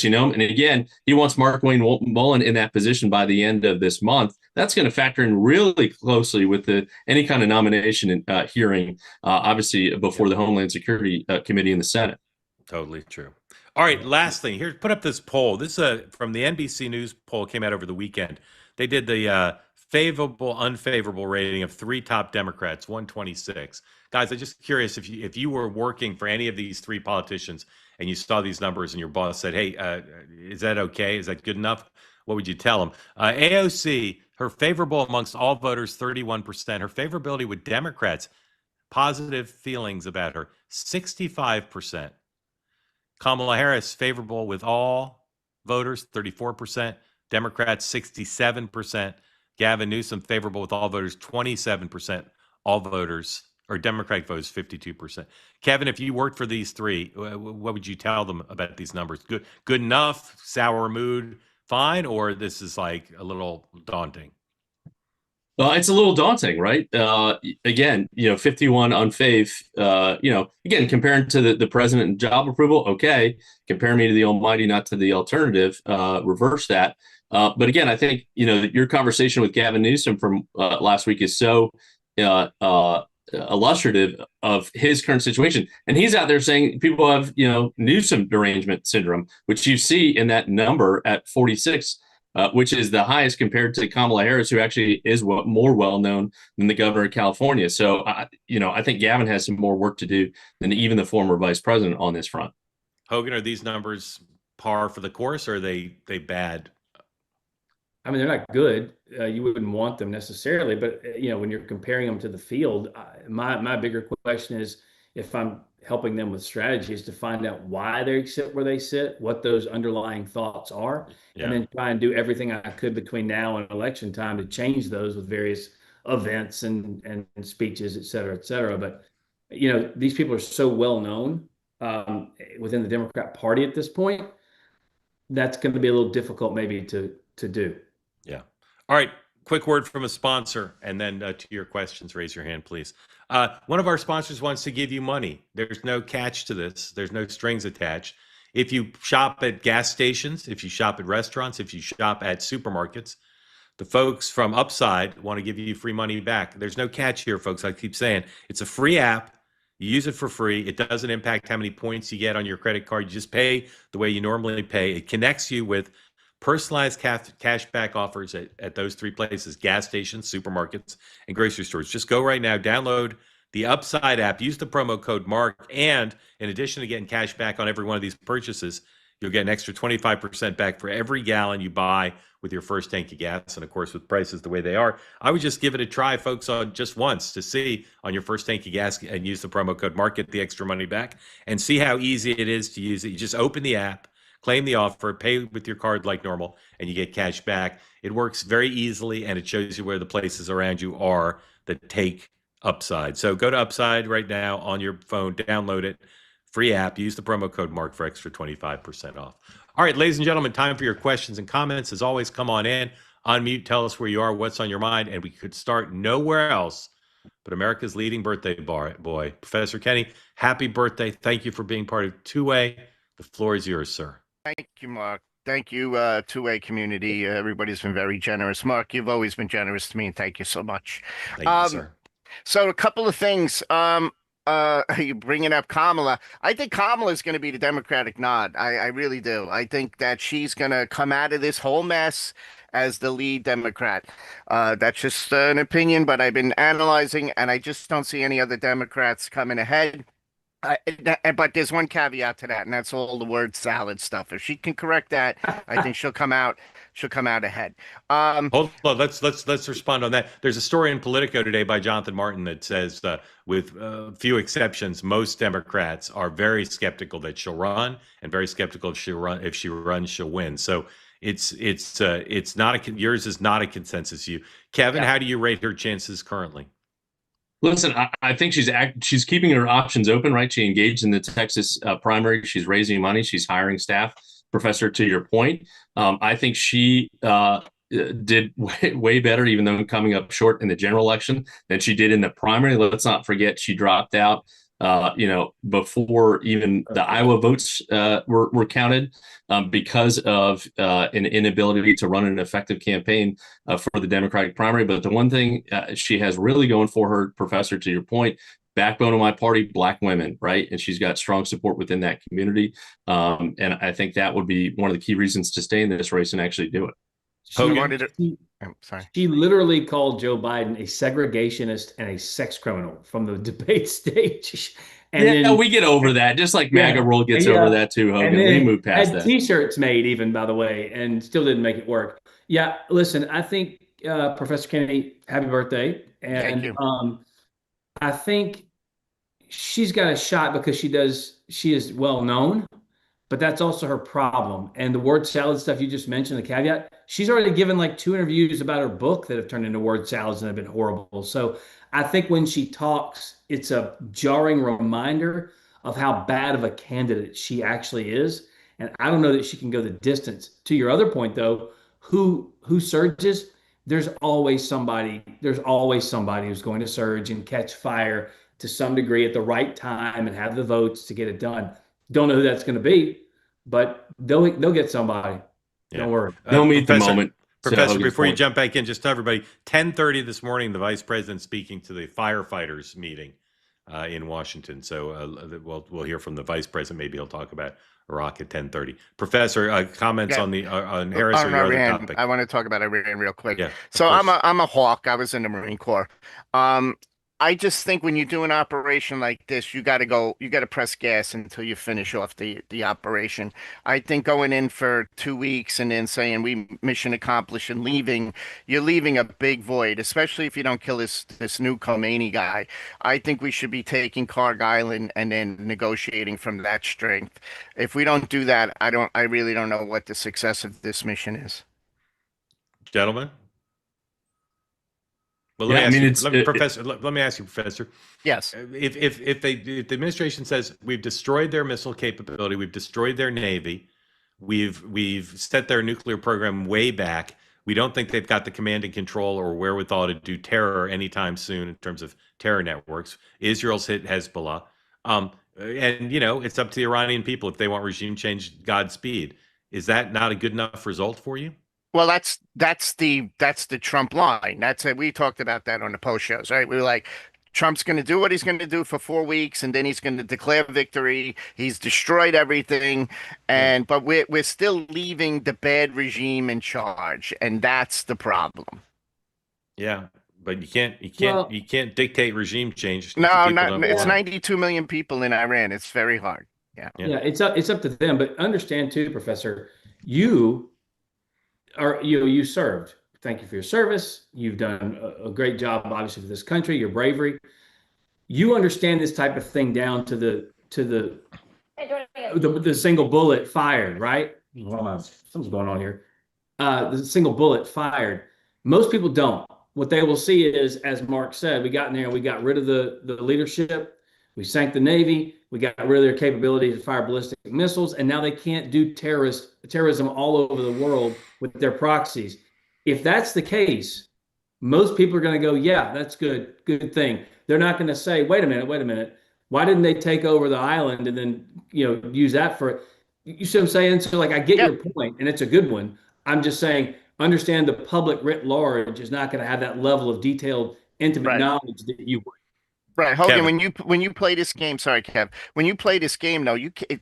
Noem. And again, he wants Mark Wayne Mullen in that position by the end of this month. That's going to factor in really closely with any kind of nomination hearing, obviously before the Homeland Security Committee in the Senate. Totally true. All right, last thing here. Put up this poll. This is from the NBC News poll, came out over the weekend. They did the favorable, unfavorable rating of 3 top Democrats, 126. Guys, I'm just curious if you were working for any of these 3 politicians and you saw these numbers and your boss said, hey, is that okay? Is that good enough? What would you tell them? AOC, her favorable amongst all voters, 31%. Her favorability with Democrats, positive feelings about her, 65%. Kamala Harris, favorable with all voters, 34%. Democrats, 67%. Gavin Newsom, favorable with all voters, 27%. All voters, or Democratic voters, 52%. Kevin, if you worked for these 3, what would you tell them about these numbers? Good enough, sour mood, fine, or this is like a little daunting? It's a little daunting, right? Again, 51 unfave, again, comparing to the president and job approval, okay. Compare me to the almighty, not to the alternative, reverse that. But again, I think, your conversation with Gavin Newsom from last week is so illustrative of his current situation. And he's out there saying people have, Newsom derangement syndrome, which you see in that number at 46. Which is the highest compared to Kamala Harris, who actually is more well-known than the governor of California. So, I think Gavin has some more work to do than even the former vice president on this front. Hogan, are these numbers par for the course, or are they bad? I mean, they're not good. You wouldn't want them necessarily, but when you're comparing them to the field, my bigger question is, if I'm helping them with strategies, to find out why they sit where they sit, what those underlying thoughts are, and then try and do everything I could between now and election time to change those with various events and speeches, et cetera, et cetera. But these people are so well known within the Democrat Party at this point. That's going to be a little difficult maybe to do. Yeah. All right. Quick word from a sponsor, and then to your questions, raise your hand, please. One of our sponsors wants to give you money. There's no catch to this. There's no strings attached. If you shop at gas stations, if you shop at restaurants, if you shop at supermarkets, the folks from Upside want to give you free money back. There's no catch here, folks. I keep saying it's a free app. You use it for free. It doesn't impact how many points you get on your credit card. You just pay the way you normally pay. It connects you with personalized cashback offers at those 3 places: gas stations, supermarkets, and grocery stores. Just go right now, download the Upside app, use the promo code MARK, and in addition to getting cash back on every one of these purchases, you'll get an extra 25% back for every gallon you buy with your first tank of gas. And of course, with prices the way they are, I would just give it a try, folks, on just once to see on your first tank of gas, and use the promo code MARK, get the extra money back, and see how easy it is to use it. You just open the app, claim the offer, pay with your card like normal, and you get cash back. It works very easily, and it shows you where the places around you are that take Upside. So go to Upside right now on your phone, download it, free app, use the promo code MARK for extra 25% off. All right, ladies and gentlemen, time for your questions and comments. As always, come on in, unmute, tell us where you are, what's on your mind, and we could start nowhere else but America's leading birthday boy. Professor Kenny, happy birthday. Thank you for being part of Two-Way. The floor is yours, sir. Thank you, Mark. Thank you, Two-Way community. Everybody's been very generous. Mark, you've always been generous to me, and thank you so much. Thank you, sir. So a couple of things. You bringing up Kamala. I think Kamala is going to be the Democratic nod. I really do. I think that she's going to come out of this whole mess as the lead Democrat. That's just an opinion, but I've been analyzing, and I just don't see any other Democrats coming ahead. But there's one caveat to that, and that's all the word salad stuff. If she can correct that, I think she'll come out. She'll come out ahead. Hold on, let's respond on that. There's a story in Politico today by Jonathan Martin that says, with few exceptions, most Democrats are very skeptical that she'll run, and very skeptical if she runs, she'll win. So it's not yours is not a consensus view. Kevin, how do you rate her chances currently? Listen, I think she's keeping her options open, right? She engaged in the Texas primary. She's raising money. She's hiring staff. Professor, to your point, I think she did way better, even though coming up short in the general election, than she did in the primary. Let's not forget she dropped out, before even the Iowa votes were counted, because of an inability to run an effective campaign for the Democratic primary. But the one thing she has really going for her, Professor, to your point, backbone of my party, Black women, right? And she's got strong support within that community. And I think that would be one of the key reasons to stay in this race and actually do it. I'm sorry. She literally called Joe Biden a segregationist and a sex criminal from the debate stage. And then, we get over that, just like MAGA rule gets over that too, Hogan. We move past that. T-shirts made even, by the way, and still didn't make it work. Yeah, listen, I think Professor Kennedy, happy birthday. And thank you. I think she's got a shot because she is well known, but that's also her problem. And the word salad stuff you just mentioned, the caveat, she's already given like 2 interviews about her book that have turned into word salads and have been horrible. So I think when she talks, it's a jarring reminder of how bad of a candidate she actually is. And I don't know that she can go the distance. To your other point, though, who surges? There's always somebody who's going to surge and catch fire to some degree at the right time and have the votes to get it done. Don't know who that's going to be, but they'll get somebody. Yeah. Don't worry. They'll meet the moment. Professor, before you jump back in, just tell everybody, 10:30 this morning, the Vice President speaking to the firefighters meeting in Washington. So we'll hear from the Vice President. Maybe he'll talk about Iraq at 10:30. Professor, comments on Harris or your other topic? I want to talk about Iran real quick. Yeah, so I'm a hawk. I was in the Marine Corps. I just think when you do an operation like this, you got to press gas until you finish off the operation. I think going in for 2 weeks and then saying we mission accomplished and leaving, you're leaving a big void, especially if you don't kill this new Khomeini guy. I think we should be taking Kharg Island and then negotiating from that strength. If we don't do that, I really don't know what the success of this mission is. Gentlemen? Well, let me ask you, Professor. Yes. If the administration says we've destroyed their missile capability, we've destroyed their Navy, we've set their nuclear program way back, we don't think they've got the command and control or wherewithal to do terror anytime soon in terms of terror networks. Israel's hit Hezbollah. And, it's up to the Iranian people if they want regime change, Godspeed. Is that not a good enough result for you? Well, that's the Trump line. That's it. We talked about that on the post shows, right? We were like, Trump's going to do what he's going to do for 4 weeks, and then he's going to declare victory. He's destroyed everything, but we're still leaving the bad regime in charge, and that's the problem. Yeah, but you can't dictate regime change. No, it's 92 million people in Iran. It's very hard. Yeah, it's up to them. But understand too, Professor, you served. Thank you for your service. You've done a great job, obviously, for this country, your bravery. You understand this type of thing down to the single bullet fired, right? Something's going on here. The single bullet fired. Most people don't. What they will see is, as Mark said, we got in there and we got rid of the leadership. We sank the Navy. We got rid of their capability to fire ballistic missiles, and now they can't do terrorism all over the world with their proxies. If that's the case, most people are going to go, yeah, that's good thing. They're not going to say, wait a minute, why didn't they take over the island and then use that for? You see what I'm saying? So I get your point, and it's a good one. I'm just saying, understand the public writ large is not going to have that level of detailed, intimate knowledge that you would. Right, Hogan. Kevin. When you play this game, sorry, Kev. When you play this game, though,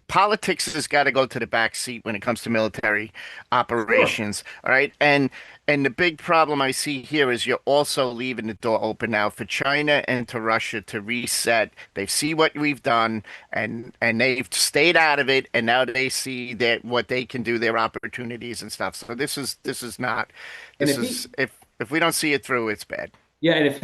politics has got to go to the back seat when it comes to military operations. All right, and the big problem I see here is you're also leaving the door open now for China and to Russia to reset. They see what we've done, and they've stayed out of it, and now they see that what they can do, their opportunities and stuff. So this is not. And This is if we don't see it through, it's bad. Yeah, and if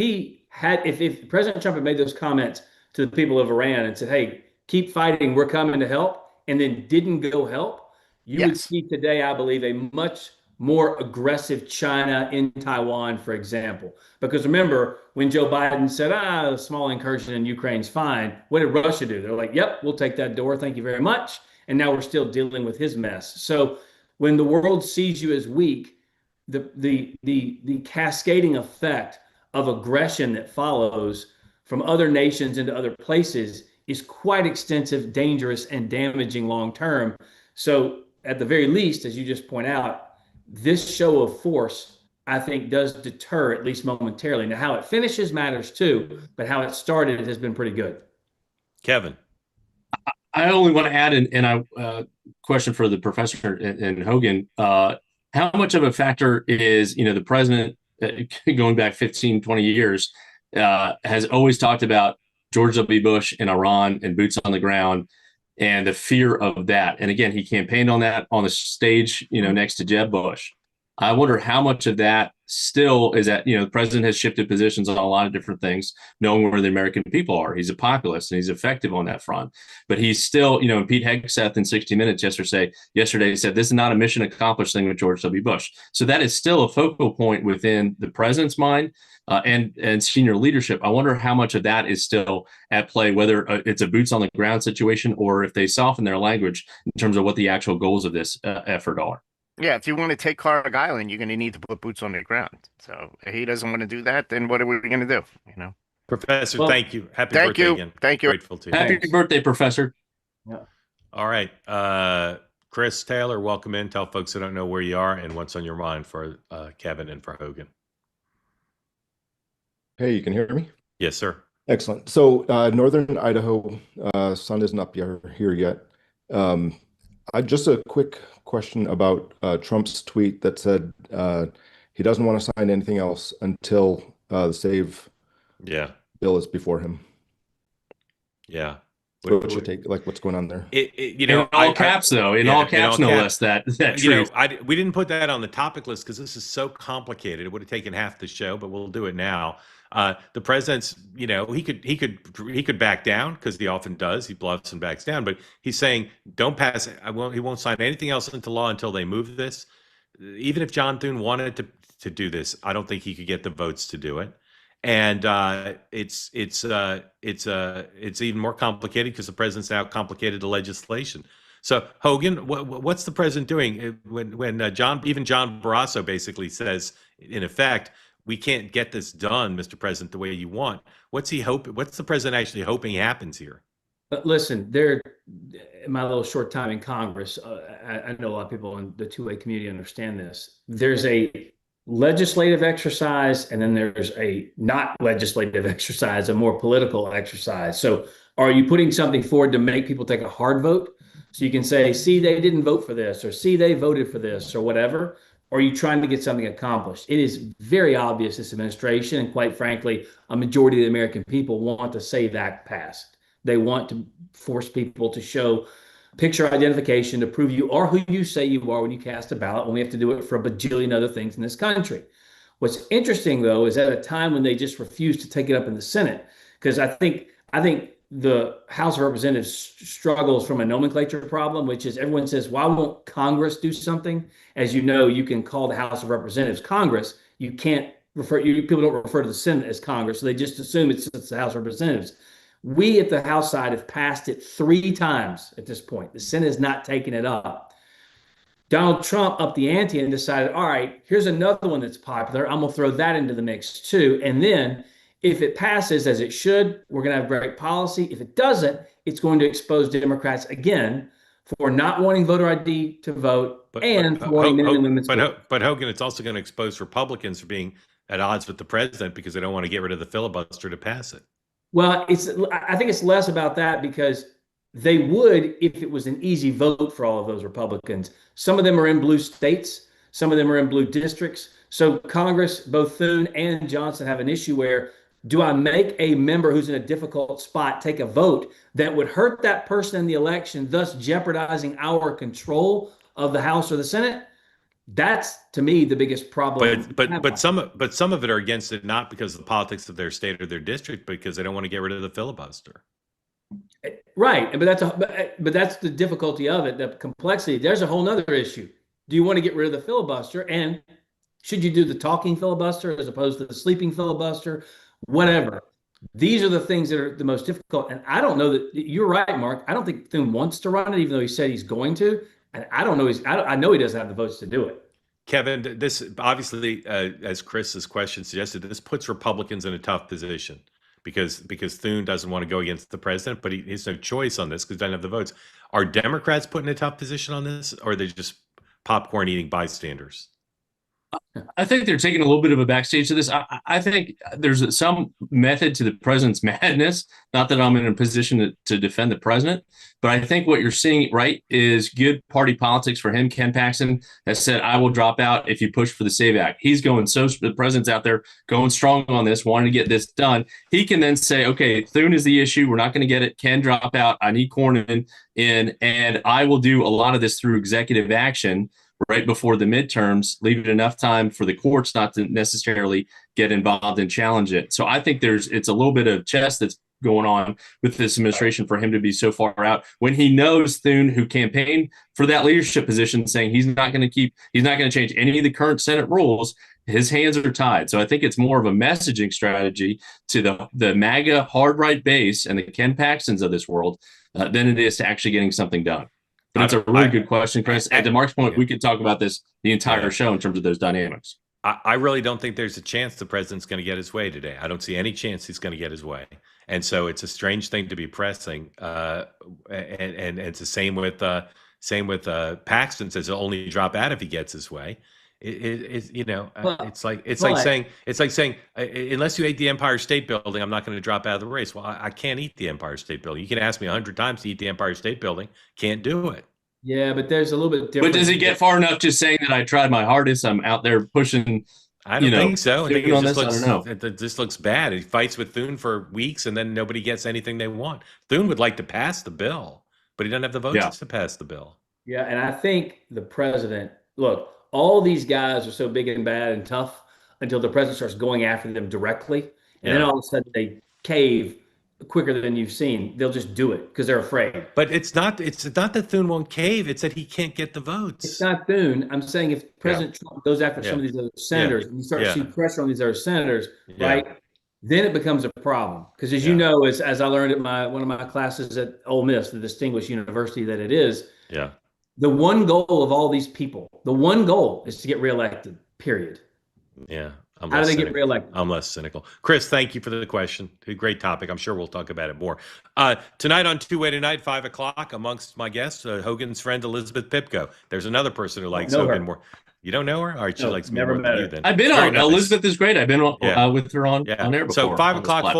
President Trump had made those comments to the people of Iran and said, "Hey, keep fighting, we're coming to help," and then didn't go help, you would Yes. see today, I believe, a much more aggressive China in Taiwan, for example. Because remember, when Joe Biden said, a small incursion in Ukraine's fine, what did Russia do? They're like, "Yep, we'll take that door. Thank you very much." And now we're still dealing with his mess. So when the world sees you as weak, the cascading effect of aggression that follows from other nations into other places is quite extensive, dangerous, and damaging long term. So, at the very least, as you just point out, this show of force, I think, does deter, at least momentarily. Now, how it finishes matters too, but how it started has been pretty good. Kevin. I only want to add question for the professor and Hogan. How much of a factor is, the president going back 15, 20 years has always talked about George W. Bush and Iran and boots on the ground and the fear of that. And again, he campaigned on that on the stage, next to Jeb Bush. I wonder how much of that still is that, the president has shifted positions on a lot of different things, knowing where the American people are. He's a populist and he's effective on that front. But he's still, Pete Hegseth in 60 Minutes yesterday said this is not a mission accomplished thing with George W. Bush. So that is still a focal point within the president's mind and senior leadership. I wonder how much of that is still at play, whether it's a boots on the ground situation or if they soften their language in terms of what the actual goals of this effort are. Yeah, if you want to take Kharg Island, you're going to need to put boots on the ground. So if he doesn't want to do that, then what are we going to do? Professor, Well, thank you. Happy thank birthday you. again. Thank you. Grateful to you. Happy Thanks. birthday, Professor. Yeah. All right. Chris Taylor, welcome in. Tell folks who don't know where you are and what's on your mind for Kevin and for Hogan. Hey, you can hear me? Yes, sir. Excellent. So, Northern Idaho, sun isn't up here yet. Just a quick question about Trump's tweet that said he doesn't want to sign anything else until the SAVE bill is before him. Yeah. What's your take? Like, what's going on there? In all caps, no less that truth. We didn't put that on the topic list because this is so complicated. It would have taken half the show, but we'll do it now. The president's, he could back down because he often does. He bluffs and backs down, but he's saying, don't pass. He won't sign anything else into law until they move this. Even if John Thune wanted to do this, I don't think he could get the votes to do it. And it's even more complicated because the president's now complicated the legislation. So Hogan, what's the president doing when John Barrasso basically says, in effect, we can't get this done, Mr. President, the way you want? What's the president actually hoping happens here? But listen, in my little short time in Congress, I know a lot of people in the two-way community understand this. There's a legislative exercise, and then there's a not legislative exercise, a more political exercise. So are you putting something forward to make people take a hard vote? So you can say, see, they didn't vote for this, or see, they voted for this, or whatever. Or are you trying to get something accomplished? It is very obvious this administration, and quite frankly, a majority of the American people want to say that passed. They want to force people to show picture identification to prove you are who you say you are when you cast a ballot, when we have to do it for a bajillion other things in this country. What's interesting, though, is at a time when they just refuse to take it up in the Senate, because I think the House of Representatives struggles from a nomenclature problem, which is everyone says, why won't Congress do something? As you know, you can call the House of Representatives Congress. You can't people don't refer to the Senate as Congress, so they just assume it's the House of Representatives. We at the House side have passed it 3 times at this point. The Senate has not taken it up. Donald Trump upped the ante and decided, all right, here's another one that's popular. I'm going to throw that into the mix too. And then if it passes as it should, we're going to have great policy. If it doesn't, it's going to expose Democrats again for not wanting voter ID to vote for wanting men and women's vote. But Hogan, it's also going to expose Republicans for being at odds with the president because they don't want to get rid of the filibuster to pass it. Well, I think it's less about that because they would if it was an easy vote for all of those Republicans. Some of them are in blue states, some of them are in blue districts. So Congress, both Thune and Johnson have an issue where do I make a member who's in a difficult spot take a vote that would hurt that person in the election, thus jeopardizing our control of the House or the Senate? That's to me the biggest problem. But some of it are against it, not because of the politics of their state or their district, because they don't want to get rid of the filibuster. Right, but that's the difficulty of it, the complexity. There's a whole nother issue. Do you want to get rid of the filibuster, and should you do the talking filibuster as opposed to the sleeping filibuster? Whatever. These are the things that are the most difficult. And I don't know that you're right, Mark. I don't think Thune wants to run it, even though he said he's going to. And I don't know. I know he doesn't have the votes to do it. Kevin, this obviously, as Chris's question suggested, this puts Republicans in a tough position because Thune doesn't want to go against the president, but he has no choice on this because he doesn't have the votes. Are Democrats put in a tough position on this, or are they just popcorn eating bystanders? I think they're taking a little bit of a backstage to this. I think there's some method to the president's madness. Not that I'm in a position to defend the president, but I think what you're seeing, right, is good party politics for him. Ken Paxton has said, I will drop out if you push for the SAVE Act. He's going the president's out there going strong on this, wanting to get this done. He can then say, okay, Thune is the issue. We're not going to get it. Ken drop out. I need Cornyn in, and I will do a lot of this through executive action right before the midterms, leaving enough time for the courts not to necessarily get involved and challenge it. So I think it's a little bit of chess that's going on with this administration for him to be so far out when he knows Thune, who campaigned for that leadership position, saying he's not going to change any of the current Senate rules. His hands are tied. So I think it's more of a messaging strategy to the MAGA hard right base and the Ken Paxtons of this world than it is to actually getting something done. But it's a really good question, Chris. And to Mark's point, we could talk about this the entire show in terms of those dynamics. I really don't think there's a chance the president's going to get his way today. I don't see any chance he's going to get his way. And so it's a strange thing to be pressing. And it's the same with Paxton says he'll only drop out if he gets his way. It's like saying unless you ate the Empire State Building, I'm not going to drop out of the race. Well, I can't eat the Empire State Building. You can ask me 100 times to eat the Empire State Building. Can't do it. Yeah, but there's a little bit different. But does he get far enough just saying that I tried my hardest? I'm out there pushing. I don't think so. I think it just looks bad. He fights with Thune for weeks, and then nobody gets anything they want. Thune would like to pass the bill, but he doesn't have the votes to pass the bill. Yeah, and I think the president, look, all these guys are so big and bad and tough until the president starts going after them directly. And then all of a sudden they cave quicker than you've seen. They'll just do it because they're afraid. But it's not that Thune won't cave. It's that he can't get the votes. It's not Thune. I'm saying if President Trump goes after some of these other senators and you start to see pressure on these other senators, right, then it becomes a problem. Because as you know, as I learned at one of my classes at Ole Miss, the distinguished university that it is, the one goal of all these people, the one goal is to get reelected, period. Yeah. How do they get reelected? I'm less cynical. Chris, thank you for the question. A great topic. I'm sure we'll talk about it more. Tonight on Two-Way Tonight, 5 o'clock, amongst my guests, Hogan's friend Elizabeth Pipko. There's another person who likes Hogan more. You don't know her? All right, she likes me more than you then. I've been on. Elizabeth is great. I've been with her on air before. So 5 o'clock,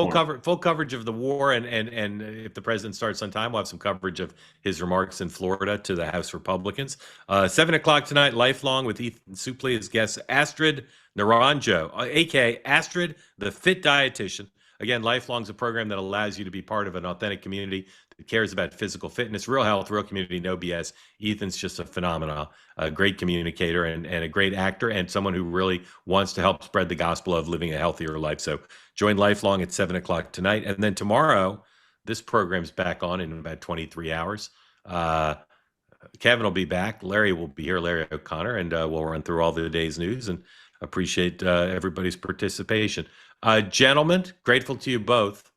full coverage of the war, and if the president starts on time, we'll have some coverage of his remarks in Florida to the House Republicans. 7 o'clock tonight, Lifelong with Ethan Suplee as guest, Astrid Naranjo, a.k.a. Astrid, the Fit Dietitian. Again, Lifelong is a program that allows you to be part of an authentic community that cares about physical fitness, real health, real community, no BS. Ethan's just a phenomenal, a great communicator and a great actor and someone who really wants to help spread the gospel of living a healthier life. So join Lifelong at 7 o'clock tonight. And then tomorrow, this program's back on in about 23 hours. Kevin will be back. Larry will be here, Larry O'Connor, and we'll run through all the day's news and appreciate everybody's participation. Gentlemen, grateful to you both.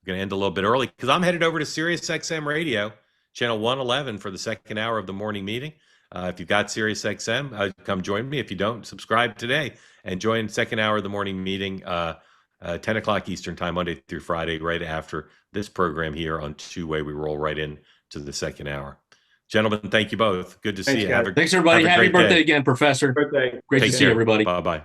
I'm going to end a little bit early because I'm headed over to Sirius XM Radio, channel 111 for the second hour of the morning meeting. If you've got Sirius XM, come join me. If you don't, subscribe today and join second hour of the morning meeting, 10 o'clock Eastern time, Monday through Friday, right after this program here on Two-Way. We roll right in to the second hour. Gentlemen, thank you both. Good to see you. Thanks, everybody. Happy birthday again, Professor. Birthday. Great to see everybody. Bye-bye.